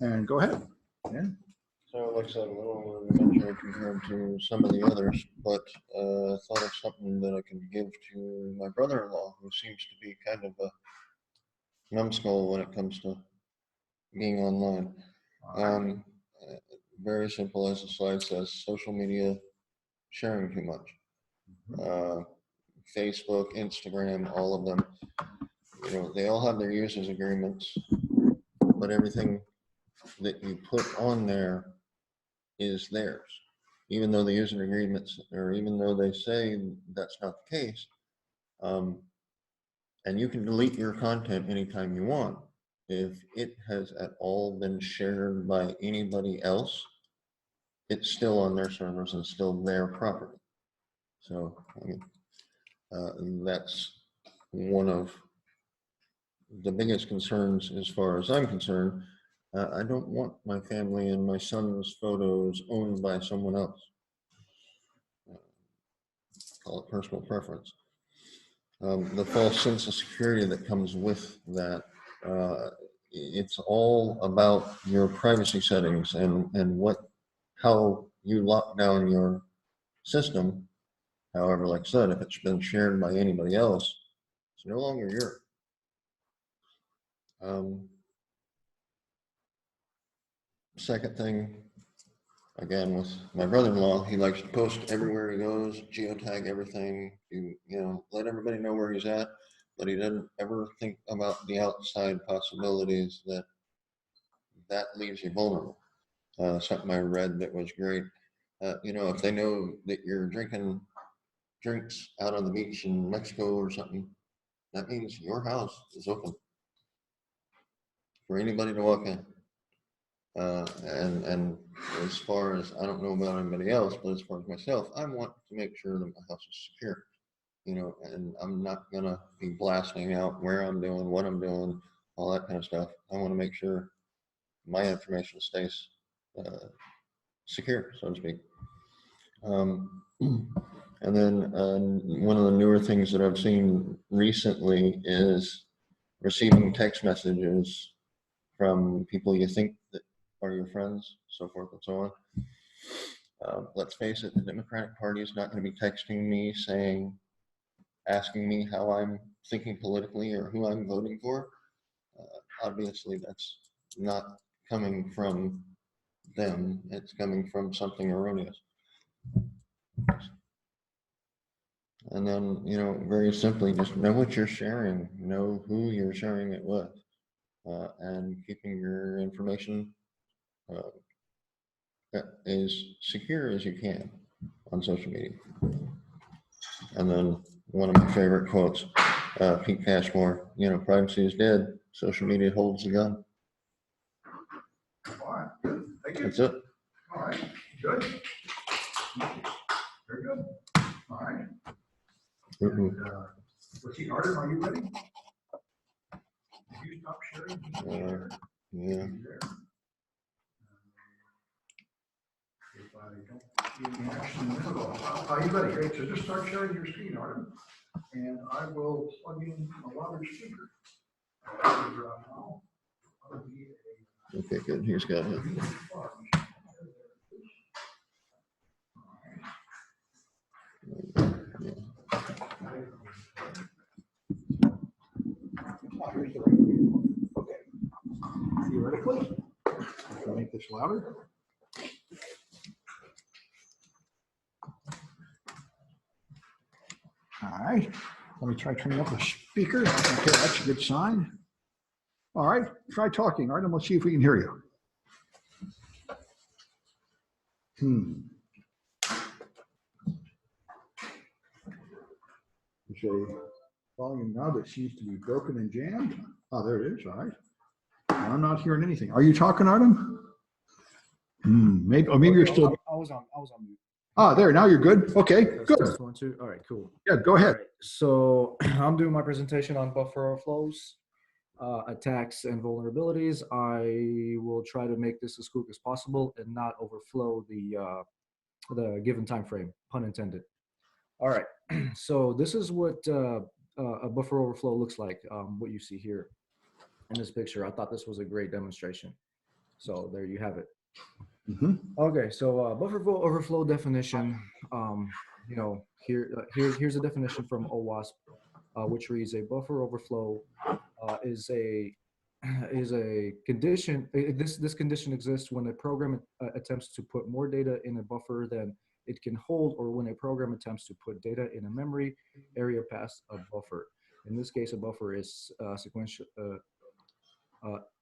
And go ahead. Yeah. So like I said, a little rudimentary compared to some of the others, but I thought of something that I could give to my brother-in-law, who seems to be kind of a numbskull when it comes to being online. Very simple, as the slide says, social media sharing too much. Facebook, Instagram, all of them, you know, they all have their users agreements, but everything that you put on there is theirs, even though the user agreements, or even though they say that's not the case. And you can delete your content anytime you want. If it has at all been shared by anybody else, it's still on their servers and still their property. So I mean, that's one of the biggest concerns as far as I'm concerned. I don't want my family and my son's photos owned by someone else. Call it personal preference. The false sense of security that comes with that, it's all about your privacy settings and how you lock down your system. However, like I said, if it's been shared by anybody else, it's no longer yours. Second thing, again, with my brother-in-law, he likes to post everywhere he goes, geotag everything, you know, let everybody know where he's at, but he doesn't ever think about the outside possibilities that leaves you vulnerable. Something I read that was great. You know, if they know that you're drinking drinks out on the beach in Mexico or something, that means your house is open for anybody to walk in. And as far as, I don't know about anybody else, but as far as myself, I want to make sure that my house is secure, you know, and I'm not gonna be blasting out where I'm doing, what I'm doing, all that kind of stuff. I want to make sure my information stays secure, so to speak. And then one of the newer things that I've seen recently is receiving text messages from people you think that are your friends, so forth and so on. Let's face it, the Democratic Party is not going to be texting me asking me how I'm thinking politically or who I'm voting for. Obviously, that's not coming from them. It's coming from something erroneous. And then, you know, very simply, just know what you're sharing, know who you're sharing it with, and keeping your information as secure as you can on social media. And then one of my favorite quotes, Pete Cashmore, you know, privacy is dead, social media holds the gun. All right, good. Thank you. That's it. All right, good. Very good. All right. And, let's see, Arden, are you ready? Did you stop sharing? Yeah. If I don't see any action at all. Are you ready? Great. So just start sharing your screen, Arden. And I will plug in a louder speaker. Okay, good. He's got it. Okay. Theoretically, I'll make this louder. All right. Let me try turning up the speaker. Okay, that's a good sign. All right, try talking, Arden. Let's see if we can hear you. There's a volume now that seems to be broken and jammed. Oh, there it is. All right. I'm not hearing anything. Are you talking, Arden? Maybe, or maybe you're still. I was on mute. Oh, there. Now you're good. Okay, good. Test 1, 2. All right, cool. Yeah, go ahead. Right, so I'm doing my presentation on buffer overflows, attacks, and vulnerabilities. I will try to make this as quick as possible and not overflow the given time frame, pun intended. All right, so this is what a buffer overflow looks like, what you see here in this picture. I thought this was a great demonstration. So there you have it. Mhm. Okay, so buffer overflow definition. Here's a definition from OWASP, which reads: a buffer overflow is a condition. This condition exists when a program attempts to put more data in a buffer than it can hold, or when a program attempts to put data in a memory area past a buffer. In this case, a buffer is sequential.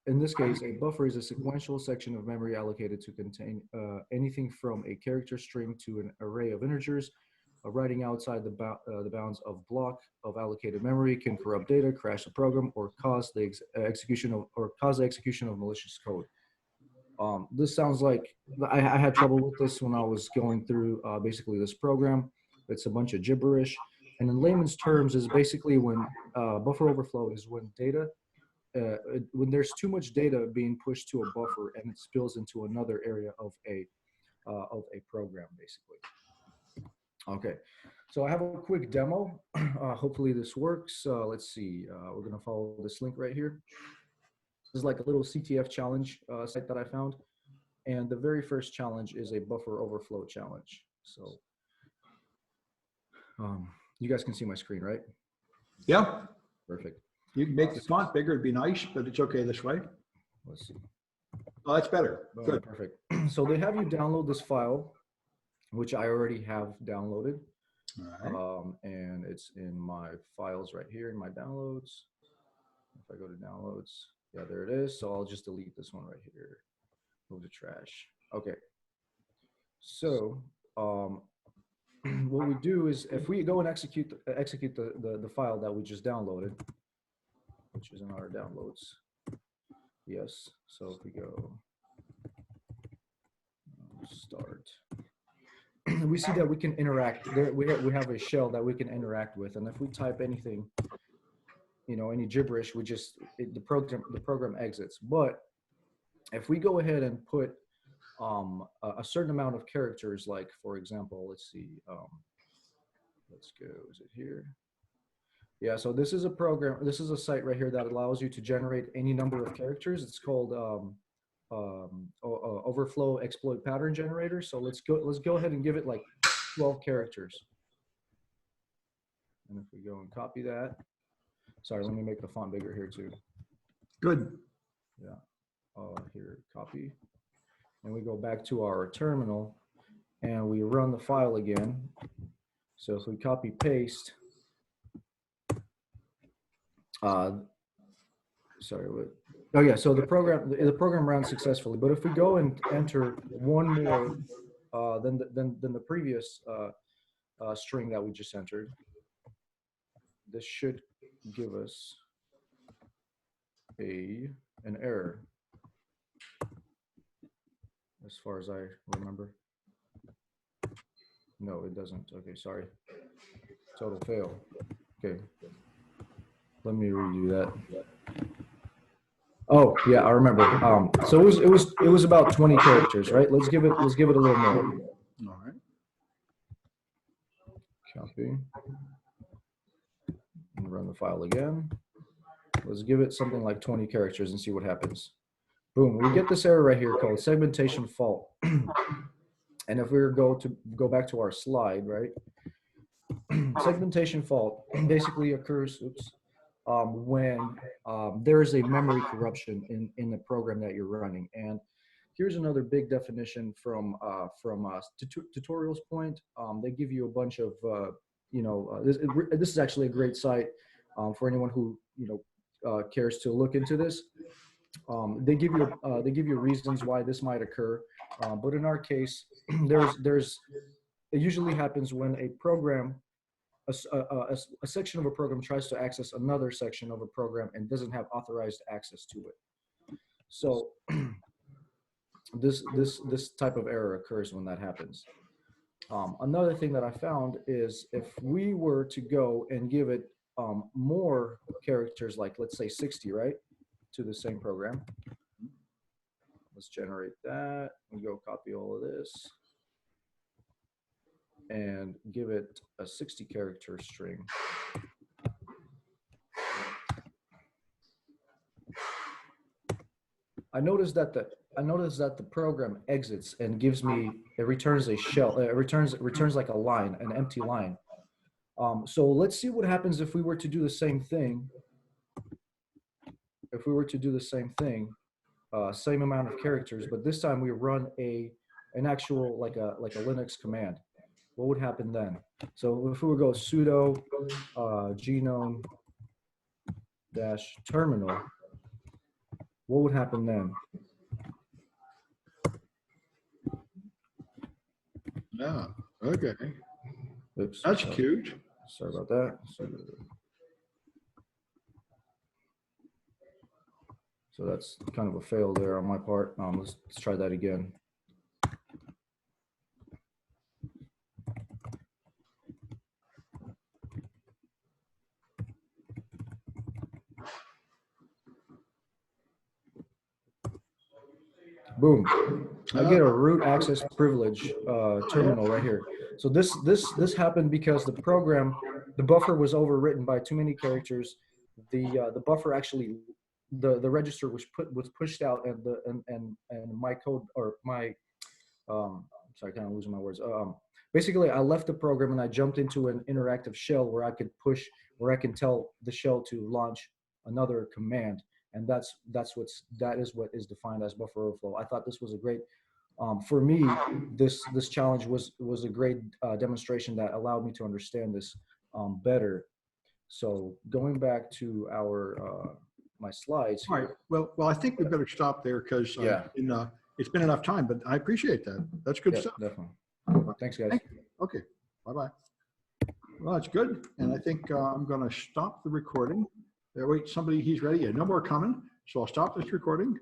In this case, a buffer is a sequential section of memory allocated to contain anything from a character string to an array of integers. Writing outside the bounds of block of allocated memory can corrupt data, crash the program, or cause the execution of malicious code. This sounds like I had trouble with this when I was going through basically this program. It's a bunch of gibberish, and in layman's terms, is basically when buffer overflow is when data when there's too much data being pushed to a buffer and it spills into another area of a program, basically. Okay, so I have a quick demo. Hopefully this works. Let's see. We're gonna follow this link right here. This is like a little CTF challenge site that I found, and the very first challenge is a buffer overflow challenge. So you guys can see my screen, right? Yeah, Perfect. you can make the font bigger, it'd be nice, but it's okay this way. Let's see. Oh, that's better. Boom, Good. perfect. So they have you download this file, which I already have downloaded. All right. And it's in my files right here in my downloads. If I go to downloads, yeah, there it is. So I'll just delete this one right here. Move to trash. Okay. So what we do is if we go and execute the file that we just downloaded, which is in our downloads. Yes. So if we go start, we see that we can interact there. We have a shell that we can interact with, and if we type anything, any gibberish, the program exits. But if we go ahead and put a certain amount of characters, like for example, let's see, let's go, is it here? Yeah, so this is a program, this is a site right here that allows you to generate any number of characters. It's called Overflow Exploit Pattern Generator. So let's go ahead and give it like 12 characters. And if we go and copy that, sorry, let me make the font bigger here too. Good. Yeah, here, copy. And we go back to our terminal and we run the file again. So if we copy paste, sorry, what? Oh yeah, so the program ran successfully. But if we go and enter one more than the previous string that we just entered, this should give us an error, as far as I remember. No, it doesn't. Okay, sorry. Total fail. Okay. Let me redo that. Oh yeah, I remember. So it was about 20 characters, right? Let's give it a little more. All right. Copy. And run the file again. Let's give it something like 20 characters and see what happens. Boom, we get this error right here called segmentation fault. And if we go back to our slide, right? Segmentation fault basically occurs when there is a memory corruption in the program that you're running. And here's another big definition from tutorials point. They give you a bunch of this is actually a great site for anyone who cares to look into this. They give you reasons why this might occur, but in our case, it usually happens when a program, a section of a program tries to access another section of a program and doesn't have authorized access to it. So this type of error occurs when that happens. Another thing that I found is if we were to go and give it more characters, like let's say 60, right, to the same program. Let's generate that and go copy all of this and give it a 60 character string. I noticed that I noticed that the program exits and gives me, it returns a shell, it returns like a line, an empty line. So let's see what happens if we were to do the same thing. If we were to do the same thing, same amount of characters, but this time we run an actual like a Linux command. What would happen then? So if we would go sudo genome dash terminal, what would happen then? Yeah, okay. Oops. That's cute. Sorry about that. So that's kind of a fail there on my part. Let's try that again. Boom. I get a root access privilege terminal right here. So this happened because the program, the buffer was overwritten by too many characters. The buffer actually, the register was pushed out, and my code, or my sorry, kind of losing my words. Basically, I left the program and I jumped into an interactive shell where I could push, where I can tell the shell to launch another command. And that is what is defined as buffer overflow. I thought this was a great, for me, this challenge was a great demonstration that allowed me to understand this better. So going back to our my slides All here. right, well, I think we better stop there because Yeah. it's been enough time, but I appreciate that. That's good Yeah, stuff. definitely. Thanks, guys. Thank you. Okay, bye-bye. Well, that's good. And I think I'm going to stop the recording. Wait, somebody, he's ready. Yeah, no more coming. So I'll stop this recording.